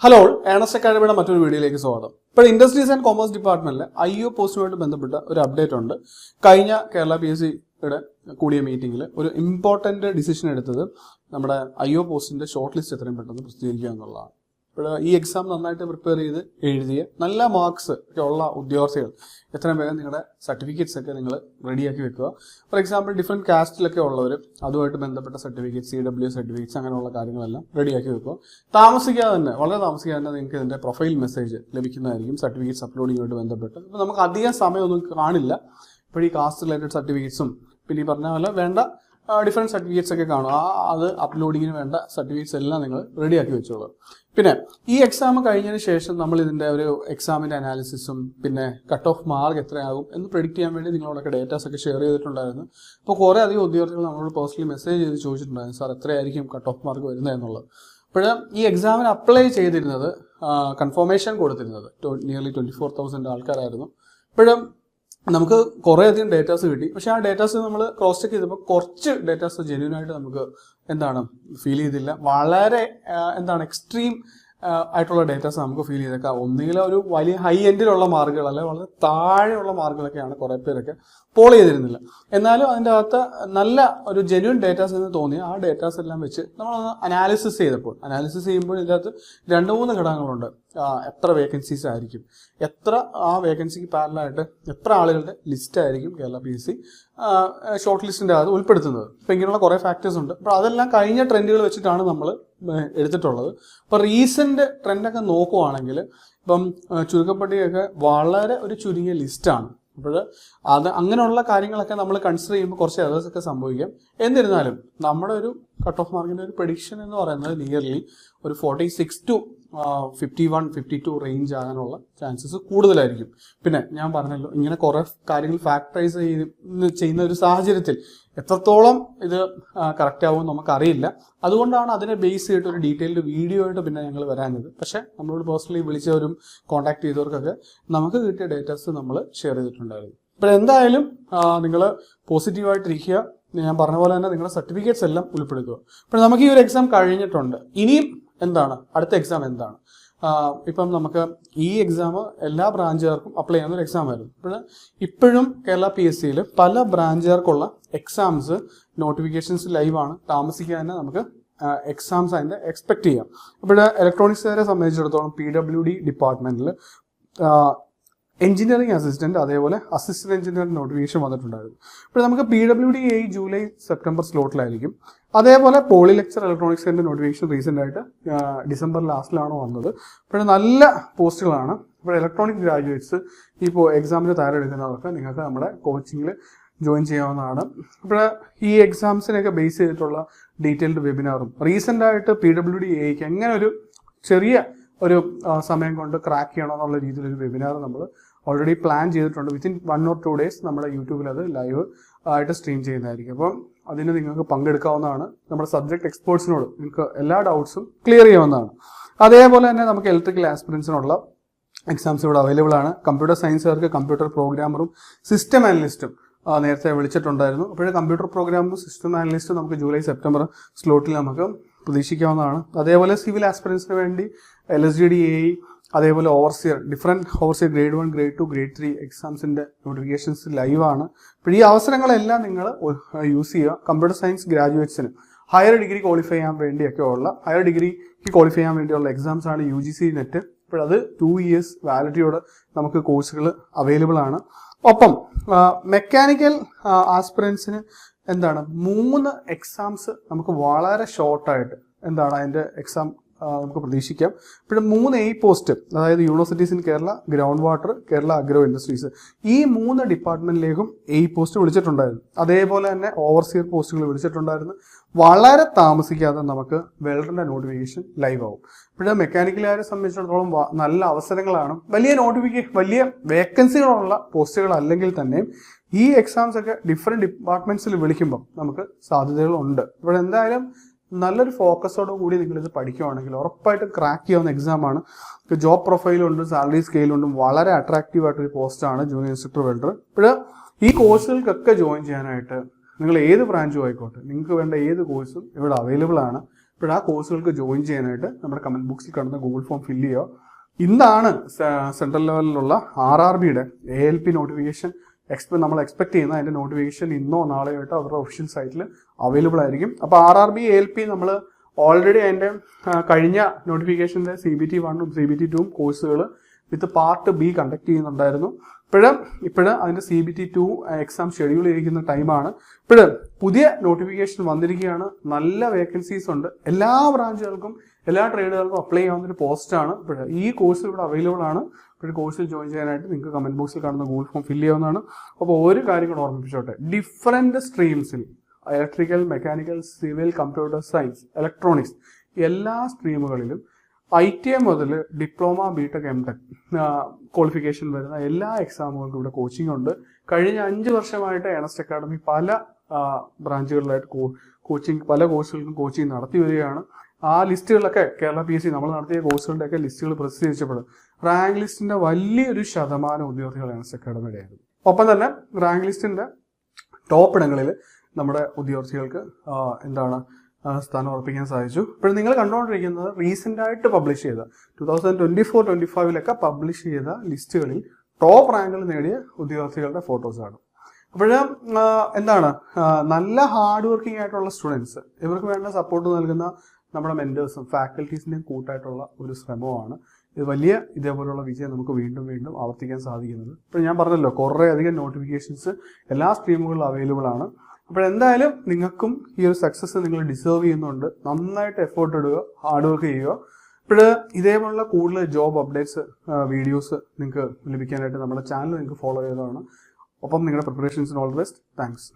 Hello, Ernest അക്കാഡമിയുടെ മറ്റൊരു വീഡിയോയിലേക്ക് സ്വാഗതം. ഇപ്പോൾ ഇൻഡസ്ട്രീസ് ആൻഡ് കോമേഴ്സ് ഡിപ്പാർട്ട്മെന്റിൽ IO പോസ്റ്റുമായിട്ട് ബന്ധപ്പെട്ട ഒരു അപ്ഡേറ്റ് ഉണ്ട്. കഴിഞ്ഞ കേരള PSCയുടെ കൂടിയ മീറ്റിംഗിൽ ഒരു ഇമ്പോർട്ടന്റ് ഡിസിഷൻ എടുത്തത് നമ്മുടെ IO പോസ്റ്റിന്റെ ഷോർട്ട് ലിസ്റ്റ് എത്രയും പെട്ടെന്ന് പ്രസിദ്ധീകരിക്കുക എന്നുള്ളതാണ്. ഇപ്പോൾ ഈ എക്സാം നന്നായിട്ട് പ്രിപ്പയർ ചെയ്ത് എഴുതിയ നല്ല മാർക്സ് ഒക്കെ ഉള്ള ഉദ്യോഗാർത്ഥികൾ എത്രയും വേഗം നിങ്ങളുടെ സർട്ടിഫിക്കറ്റ്സ് ഒക്കെ നിങ്ങൾ റെഡിയാക്കി വെക്കുക. ഫോർ എക്സാമ്പിൾ ഡിഫറെൻറ്റ് കാസ്റ്റിലൊക്കെ ഉള്ളവർ അതുമായിട്ട് ബന്ധപ്പെട്ട സർട്ടിഫിക്കറ്റ്, CW സർട്ടിഫിക്കറ്റ്സ് അങ്ങനെയുള്ള കാര്യങ്ങളെല്ലാം റെഡിയാക്കി വെക്കുക. താമസിക്കാതെ തന്നെ, വളരെ താമസിക്കാതെ തന്നെ നിങ്ങൾക്ക് ഇതിൻ്റെ പ്രൊഫൈൽ മെസ്സേജ് ലഭിക്കുന്നതായിരിക്കും സർട്ടിഫിക്കറ്റ്സ് അപ്ലോഡിങ്ങുമായിട്ട് ബന്ധപ്പെട്ട്. അപ്പോൾ നമുക്ക് അധികം സമയമൊന്നും കാണില്ല. ഇപ്പോൾ ഈ കാസ്റ്റ് റിലേറ്റഡ് സർട്ടിഫിക്കറ്റ്സും പിന്നെ ഈ പറഞ്ഞ പോലെ വേണ്ട ഡിഫറെൻറ്റ് സർട്ടിഫിക്കറ്റ്സ് ഒക്കെ കാണും. അത് അപ്ലോഡിങ്ങിന് വേണ്ട സർട്ടിഫിക്കറ്റ്സ് എല്ലാം നിങ്ങൾ റെഡിയാക്കി വെച്ചോളൂ. പിന്നെ ഈ എക്സാം കഴിഞ്ഞതിന് ശേഷം നമ്മൾ ഇതിൻ്റെ ഒരു എക്സാമിൻ്റെ അനാലിസിസും പിന്നെ കട്ട് ഓഫ് മാർക്ക് എത്രയാകും എന്ന് പ്രെഡിക്റ്റ് ചെയ്യാൻ വേണ്ടി നിങ്ങളോടൊക്കെ ഡേറ്റാസ് ഒക്കെ ഷെയർ ചെയ്തിട്ടുണ്ടായിരുന്നു. അപ്പോൾ കുറേ അധികം ഉദ്യോഗാർത്ഥികൾ നമ്മളോട് പേഴ്സണലി മെസ്സേജ് ചെയ്ത് ചോദിച്ചിട്ടുണ്ടായിരുന്നു, സാർ എത്രയായിരിക്കും കട്ട് ഓഫ് മാർക്ക് വരുന്നത് എന്നുള്ളത്. അപ്പോൾ ഈ എക്സാമിന് അപ്ലൈ ചെയ്തിരുന്നത്, കൺഫർമേഷൻ കൊടുത്തിരുന്നത് നിയർലി 24,000 ആൾക്കാരായിരുന്നു. ഇപ്പോഴും നമുക്ക് കുറേ അധികം ഡേറ്റാസ് കിട്ടി. പക്ഷേ ആ ഡേറ്റാസ് നമ്മൾ ക്രോസ് ചെക്ക് ചെയ്തപ്പോൾ കുറച്ച് ഡേറ്റാസ് ജെന്യൂനായിട്ട് നമുക്ക് ഫീൽ ചെയ്തില്ല. വളരെ എക്സ്ട്രീം ആയിട്ടുള്ള ഡേറ്റാസ് നമുക്ക് ഫീൽ ചെയ്തേക്കാം. ഒന്നുകിൽ ഒരു വലിയ ഹൈ എൻഡിലുള്ള മാർക്കുകൾ അല്ലെങ്കിൽ വളരെ താഴെയുള്ള മാർക്കുകളൊക്കെയാണ് കുറേ പേരൊക്കെ പോൾ ചെയ്തിരുന്നില്ല. എന്നാലും അതിൻ്റെ അകത്ത് നല്ല ഒരു ജെന്യൂൻ ഡേറ്റാസ് എന്ന് തോന്നി. ആ ഡേറ്റാസ് എല്ലാം വെച്ച് നമ്മളൊന്ന് അനാലിസിസ് ചെയ്യുമ്പോൾ ഇതിൻ്റെ അകത്ത് 2-3 ഘടകങ്ങളുണ്ട്. എത്ര വേക്കൻസീസ് ആയിരിക്കും, എത്ര ആ വേക്കൻസിക്ക് പാരലായിട്ട് എത്ര ആളുകളുടെ ലിസ്റ്റ് ആയിരിക്കും കേരള PSC ഷോർട്ട് ലിസ്റ്റിൻ്റെ അകത്ത് ഉൾപ്പെടുത്തുന്നത്. അപ്പോൾ ഇങ്ങനെയുള്ള കുറേ ഫാക്ടേഴ്സ് ഉണ്ട്. അപ്പോൾ അതെല്ലാം കഴിഞ്ഞ ട്രെൻഡുകൾ വെച്ചിട്ടാണ് നമ്മൾ എടുത്തിട്ടുള്ളത്. ഇപ്പോൾ റീസെൻ്റ് ട്രെൻഡൊക്കെ നോക്കുവാണെങ്കിൽ ഇപ്പം ചുരുക്കപ്പട്ടികയൊക്കെ വളരെ ഒരു ചുരുങ്ങിയ ലിസ്റ്റാണ്. അപ്പോൾ അങ്ങനെയുള്ള കാര്യങ്ങളൊക്കെ നമ്മൾ കൺസിഡർ ചെയ്യുമ്പോൾ കുറച്ച് എറേഴ്സൊക്കെ സംഭവിക്കാം. എന്നിരുന്നാലും നമ്മുടെ ഒരു കട്ട് ഓഫ് മാർക്കിൻ്റെ ഒരു പ്രഡിക്ഷൻ എന്ന് പറയുന്നത് നിയർലി ഒരു 46 to 51, 52 റേഞ്ച് ആകാനുള്ള ചാൻസസ് കൂടുതലായിരിക്കും. പിന്നെ ഞാൻ പറഞ്ഞല്ലോ, ഇങ്ങനെ കുറേ കാര്യങ്ങൾ ഫാക്ടറൈസ് ചെയ്യുന്ന ഒരു സാഹചര്യത്തിൽ എത്രത്തോളം ഇത് കറക്റ്റ് ആവുമെന്ന് നമുക്കറിയില്ല. അതുകൊണ്ടാണ് അതിനെ ബേസ് ചെയ്തിട്ട് ഒരു ഡീറ്റെയിൽഡ് വീഡിയോ ആയിട്ട് പിന്നെ ഞങ്ങൾ വരാഞ്ഞത്. പക്ഷേ നമ്മളോട് പേഴ്സണലി വിളിച്ചവരും കോൺടാക്ട് ചെയ്തവർക്കൊക്കെ നമുക്ക് കിട്ടിയ ഡേറ്റാസ് നമ്മൾ ഷെയർ ചെയ്തിട്ടുണ്ടായിരുന്നു. ഇപ്പോൾ എന്തായാലും നിങ്ങൾ പോസിറ്റീവായിട്ടിരിക്കുക. ഞാൻ പറഞ്ഞ പോലെ തന്നെ നിങ്ങളുടെ സർട്ടിഫിക്കറ്റ്സ് എല്ലാം ഉൾപ്പെടുത്തുക. അപ്പോൾ നമുക്ക് ഈ ഒരു എക്സാം കഴിഞ്ഞിട്ടുണ്ട്. ഇനിയും അടുത്ത എക്സാം എന്താണ്? ഇപ്പം നമുക്ക് ഈ എക്സാം എല്ലാ ബ്രാഞ്ചുകാർക്കും അപ്ലൈ ചെയ്യുന്ന ഒരു എക്സാം ആയിരുന്നു. ഇപ്പോഴും കേരള PSCയിൽ പല ബ്രാഞ്ചുകാർക്കുള്ള എക്സാംസ് നോട്ടിഫിക്കേഷൻസ് ലൈവാണ്. താമസിക്കാൻ തന്നെ നമുക്ക് എക്സാംസ് അതിൻ്റെ എക്സ്പെക്ട് ചെയ്യാം. ഇപ്പോൾ ഇലക്ട്രോണിക്സുകാരെ സംബന്ധിച്ചിടത്തോളം PWD ഡിപ്പാർട്ട്മെൻറ്റിൽ എഞ്ചിനീയറിംഗ് അസിസ്റ്റന്റ്, അതേപോലെ അസിസ്റ്റന്റ് എഞ്ചിനീയറിംഗ് നോട്ടിഫിക്കേഷൻ വന്നിട്ടുണ്ടായിരുന്നു. ഇപ്പോൾ നമുക്ക് PWD ജൂലൈ സെപ്റ്റംബർ സ്ലോട്ടിലായിരിക്കും. അതേപോലെ പോളി ലെക്ചർ ഇലക്ട്രോണിക്സിന്റെ നോട്ടിഫിക്കേഷൻ റീസെന്റ് ആയിട്ട് ഡിസംബർ ലാസ്റ്റിലാണ് വന്നത്. ഇപ്പോൾ നല്ല പോസ്റ്റുകളാണ്. ഇപ്പോൾ ഇലക്ട്രോണിക് ഗ്രാജുവേറ്റ്സ് ഇപ്പോൾ എക്സാമിന് തയ്യാറെടുക്കുന്നവർക്ക് നിങ്ങൾക്ക് നമ്മുടെ കോച്ചിങ്ങിൽ ജോയിൻ ചെയ്യാവുന്നതാണ്. ഇപ്പോൾ ഈ എക്സാംസിനെയൊക്കെ ബേസ് ചെയ്തിട്ടുള്ള ഡീറ്റെയിൽഡ് വെബിനാറും റീസെന്റ് ആയിട്ട് PWD എങ്ങനെ ഒരു ചെറിയ ഒരു സമയം കൊണ്ട് ക്രാക്ക് ചെയ്യണമെന്നുള്ള രീതിയിലൊരു വെബിനാർ നമ്മൾ ഓൾറെഡി പ്ലാൻ ചെയ്തിട്ടുണ്ട്. വിത്തിൻ 1 or 2 days നമ്മുടെ യൂട്യൂബിൽ അത് ലൈവ് ആയിട്ട് സ്ട്രീം ചെയ്യുന്നതായിരിക്കും. അപ്പം അതിന് നിങ്ങൾക്ക് പങ്കെടുക്കാവുന്നതാണ്. നമ്മുടെ സബ്ജക്ട് എക്സ്പേർട്സിനോട് നിങ്ങൾക്ക് എല്ലാ ഡൗട്ട്സും ക്ലിയർ ചെയ്യാവുന്നതാണ്. അതേപോലെ തന്നെ നമുക്ക് ഇലക്ട്രിക്കൽ ആസ്പിറൻസിനുള്ള എക്സാംസ് ഇവിടെ അവൈലബിൾ ആണ്. കമ്പ്യൂട്ടർ സയൻസുകാർക്ക് കമ്പ്യൂട്ടർ പ്രോഗ്രാമറും സിസ്റ്റം അനലിസ്റ്റും നേരത്തെ വിളിച്ചിട്ടുണ്ടായിരുന്നു. അപ്പോൾ കമ്പ്യൂട്ടർ പ്രോഗ്രാമറും സിസ്റ്റം അനലിസ്റ്റും നമുക്ക് ജൂലൈ സെപ്റ്റംബർ സ്ലോട്ടിൽ നമുക്ക് പ്രതീക്ഷിക്കാവുന്നതാണ്. അതേപോലെ സിവിൽ ആസ്പിറൻസിന് വേണ്ടി LSGD AE, അതേപോലെ different overseer grade 1, grade 2, grade 3 എക്സാംസിൻ്റെ നോട്ടിഫിക്കേഷൻസ് ലൈവാണ്. അപ്പോൾ ഈ അവസരങ്ങളെല്ലാം നിങ്ങൾ യൂസ് ചെയ്യുക. കമ്പ്യൂട്ടർ സയൻസ് ഗ്രാജുവേറ്റ്സിന് ഹയർ ഡിഗ്രി ക്വാളിഫൈ ചെയ്യാൻ വേണ്ടിയൊക്കെയുള്ള എക്സാംസ് ആണ് UGC നെറ്റ്. ഇപ്പോഴത് 2 years വാലിഡിറ്റിയോടെ നമുക്ക് കോഴ്സുകൾ അവൈലബിൾ ആണ്. ഒപ്പം മെക്കാനിക്കൽ ആസ്പിറൻസിന് 3 എക്സാംസ് നമുക്ക് വളരെ ഷോർട്ടായിട്ട് അതിൻ്റെ എക്സാം നമുക്ക് പ്രതീക്ഷിക്കാം. ഇപ്പോഴും 3 A പോസ്റ്റ്, അതായത് universities in Kerala, ground water, Kerala agro industries, ഈ 3 ഡിപ്പാർട്ട്മെന്റിലേക്കും A പോസ്റ്റ് വിളിച്ചിട്ടുണ്ടായിരുന്നു. അതേപോലെ തന്നെ ഓവർസിയർ പോസ്റ്റുകൾ വിളിച്ചിട്ടുണ്ടായിരുന്നു. വളരെ താമസിക്കാതെ നമുക്ക് വെൽഡറിന്റെ നോട്ടിഫിക്കേഷൻ ലൈവ് ആവും. ഇപ്പോഴും മെക്കാനിക്കലുകാരെ സംബന്ധിച്ചിടത്തോളം നല്ല അവസരങ്ങളാണ്. വലിയ വേക്കൻസികളുള്ള പോസ്റ്റുകൾ അല്ലെങ്കിൽ തന്നെ ഈ എക്സാംസ് ഒക്കെ ഡിഫറെൻറ്റ് ഡിപ്പാർട്ട്മെന്റ്സിൽ വിളിക്കുമ്പോൾ നമുക്ക് സാധ്യതകളുണ്ട്. ഇവിടെ എന്തായാലും നല്ലൊരു ഫോക്കസോട് കൂടി നിങ്ങളിത് പഠിക്കുകയാണെങ്കിൽ ഉറപ്പായിട്ടും ക്രാക്ക് ചെയ്യാവുന്ന എക്സാമാണ്. ജോബ് പ്രൊഫൈലുണ്ടും സാലറി സ്കെയിലുണ്ടും വളരെ അട്രാക്റ്റീവ് ആയിട്ടൊരു പോസ്റ്റാണ് ജൂനിയർ ഇൻസ്ട്രക്ടർ വെൽഡർ. ഇപ്പോൾ ഈ കോഴ്സുകൾക്കൊക്കെ ജോയിൻ ചെയ്യാനായിട്ട് നിങ്ങൾ ഏത് ബ്രാഞ്ചും ആയിക്കോട്ടെ, നിങ്ങൾക്ക് വേണ്ട ഏത് കോഴ്സും ഇവിടെ അവൈലബിൾ ആണ്. ഇപ്പോൾ ആ കോഴ്സുകൾക്ക് ജോയിൻ ചെയ്യാനായിട്ട് നമ്മുടെ കമൻറ്റ് ബോക്സിൽ കാണുന്ന ഗൂഗിൾ ഫോം ഫില്ല് ചെയ്യുക. ഇന്നാണ് സെൻട്രൽ ലെവലിലുള്ള RRBയുടെ ALP നോട്ടിഫിക്കേഷൻ നമ്മൾ എക്സ്പെക്ട് ചെയ്യുന്ന അതിൻ്റെ നോട്ടിഫിക്കേഷൻ ഇന്നോ നാളെയോ ആയിട്ട് അവരുടെ ഒഫീഷ്യൽ സൈറ്റിൽ അവൈലബിൾ ആയിരിക്കും. അപ്പോൾ RRB ALP നമ്മൾ ഓൾറെഡി അതിൻ്റെ കഴിഞ്ഞ നോട്ടിഫിക്കേഷൻ്റെ CBT 1 CBT 2 കോഴ്സുകൾ വിത്ത് പാർട്ട് B കണ്ടക്ട് ചെയ്യുന്നുണ്ടായിരുന്നു. ഇപ്പോഴും അതിൻ്റെ CBT 2 എക്സാം ഷെഡ്യൂൾ ചെയ്തിരിക്കുന്ന ടൈമാണ്. പുതിയ നോട്ടിഫിക്കേഷൻ വന്നിരിക്കുകയാണ്. നല്ല വേക്കൻസീസ് ഉണ്ട്. എല്ലാ ബ്രാഞ്ചുകൾക്കും എല്ലാ ട്രേഡുകൾക്കും അപ്ലൈ ചെയ്യാവുന്നൊരു പോസ്റ്റാണ്. ഈ കോഴ്സ് ഇവിടെ അവൈലബിൾ ആണ്. കോഴ്സിൽ ജോയിൻ ചെയ്യാനായിട്ട് നിങ്ങൾക്ക് കമൻറ്റ് ബോക്സിൽ കാണുന്ന ഗൂഗിൾ ഫോം ഫില്ല് ചെയ്യാവുന്നതാണ്. അപ്പോൾ ഒരു കാര്യം കൂടെ ഓർമ്മിപ്പിച്ചോട്ടെ, ഡിഫറെൻറ്റ് സ്ട്രീംസിൽ electrical, mechanical, civil, computer science, electronics എല്ലാ സ്ട്രീമുകളിലും ITI മുതൽ ഡിപ്ലോമ, BTech, MTech ക്വാളിഫിക്കേഷൻ വരുന്ന എല്ലാ എക്സാമുകൾക്കും ഇവിടെ കോച്ചിങ് ഉണ്ട്. കഴിഞ്ഞ 5 വർഷമായിട്ട് ഏണസ്റ്റ് അക്കാഡമി പല ബ്രാഞ്ചുകളിലായിട്ട് പല കോഴ്സുകൾക്കും കോച്ചിങ് നടത്തി വരികയാണ്. ആ ലിസ്റ്റുകളൊക്കെ കേരള PSC നമ്മൾ നടത്തിയ കോഴ്സുകളുടെയൊക്കെ ലിസ്റ്റുകൾ പ്രസിദ്ധീകരിച്ചപ്പെടും. റാങ്ക് ലിസ്റ്റിന്റെ വലിയൊരു ശതമാനം ഉദ്യോഗാർത്ഥികൾ ഏണസ്റ്റ് അക്കാഡമിയുടെ ആയിരുന്നു. ഒപ്പം തന്നെ റാങ്ക് ലിസ്റ്റിന്റെ ടോപ്പ് ഇടങ്ങളിൽ നമ്മുടെ ഉദ്യോഗാർത്ഥികൾക്ക് സ്ഥാനം ഉറപ്പിക്കാൻ സാധിച്ചു. ഇപ്പോഴും നിങ്ങൾ കണ്ടുകൊണ്ടിരിക്കുന്നത് റീസെന്റ് ആയിട്ട് പബ്ലിഷ് ചെയ്ത 2024-25 പബ്ലിഷ് ചെയ്ത ലിസ്റ്റുകളിൽ ടോപ്പ് റാങ്കിൽ നേടിയ ഉദ്യോഗാർത്ഥികളുടെ ഫോട്ടോസാണ്. നല്ല ഹാർഡ് വർക്കിംഗ് ആയിട്ടുള്ള സ്റ്റുഡൻസ്, ഇവർക്ക് വേണ്ട സപ്പോർട്ട് നൽകുന്ന നമ്മുടെ മെന്റേഴ്സും ഫാക്കൽറ്റീസിന്റെയും കൂട്ടായിട്ടുള്ള ഒരു ശ്രമമാണ് ഇത് ഇതേപോലുള്ള വിജയം നമുക്ക് വീണ്ടും വീണ്ടും ആവർത്തിക്കാൻ സാധിക്കുന്നത്. ഇപ്പോൾ ഞാൻ പറഞ്ഞല്ലോ, കുറേ അധികം നോട്ടിഫിക്കേഷൻസ് എല്ലാ സ്ട്രീമുകളിലും അവൈലബിൾ ആണ്. എന്തായാലും നിങ്ങൾക്കും ഈ ഒരു സക്സസ് നിങ്ങൾ ഡിസേർവ് ചെയ്യുന്നുണ്ട്. നന്നായിട്ട് എഫേർട്ട് ഇടുക, ഹാർഡ് വർക്ക് ചെയ്യുക. ഇതേപോലുള്ള കൂടുതൽ ജോബ് അപ്ഡേറ്റ്സ് വീഡിയോസ് നിങ്ങൾക്ക് ലഭിക്കാനായിട്ട് നമ്മുടെ ചാനൽ നിങ്ങൾക്ക് ഫോളോ ചെയ്തതാണ്. ഒപ്പം നിങ്ങളുടെ പ്രിപ്പറേഷൻസിന് ഓൾ ദി ബെസ്റ്റ്. താങ്ക്സ്.